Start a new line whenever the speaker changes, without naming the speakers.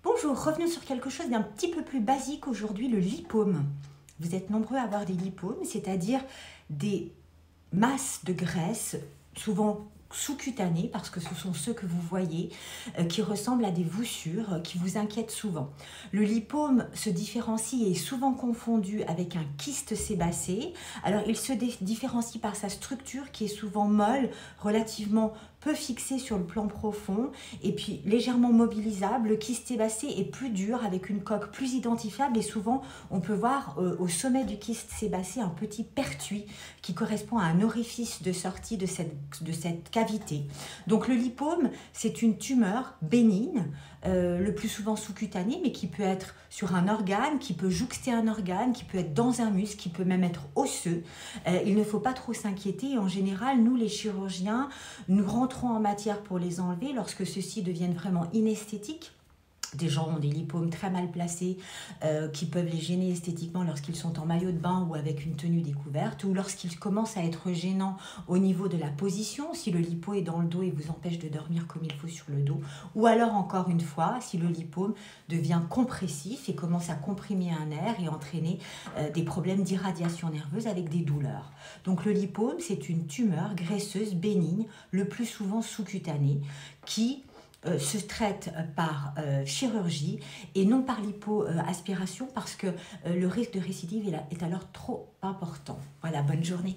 Bonjour, revenons sur quelque chose d'un petit peu plus basique aujourd'hui, le lipome. Vous êtes nombreux à avoir des lipomes, c'est-à-dire des masses de graisse, souvent sous-cutanées, parce que ce sont ceux que vous voyez, qui ressemblent à des voussures, qui vous inquiètent souvent. Le lipome se différencie et est souvent confondu avec un kyste sébacé. Alors, il se différencie par sa structure qui est souvent molle, relativement peu fixée sur le plan profond, et puis légèrement mobilisable. Le kyste sébacé est plus dur, avec une coque plus identifiable, et souvent, on peut voir au sommet du kyste sébacé un petit pertuis qui correspond à un orifice de sortie de cette cavité. Donc le lipome, c'est une tumeur bénigne, le plus souvent sous-cutanée, mais qui peut être sur un organe, qui peut jouxter un organe, qui peut être dans un muscle, qui peut même être osseux. Il ne faut pas trop s'inquiéter. En général, nous les chirurgiens, nous rentrons en matière pour les enlever lorsque ceux-ci deviennent vraiment inesthétiques. Des gens ont des lipomes très mal placés qui peuvent les gêner esthétiquement lorsqu'ils sont en maillot de bain ou avec une tenue découverte, ou lorsqu'ils commencent à être gênants au niveau de la position, si le lipo est dans le dos et vous empêche de dormir comme il faut sur le dos, ou alors encore une fois, si le lipome devient compressif et commence à comprimer un nerf et entraîner des problèmes d'irradiation nerveuse avec des douleurs. Donc le lipome, c'est une tumeur graisseuse bénigne, le plus souvent sous-cutanée, qui se traite par chirurgie et non par lipoaspiration parce que le risque de récidive est alors trop important. Voilà, bonne journée.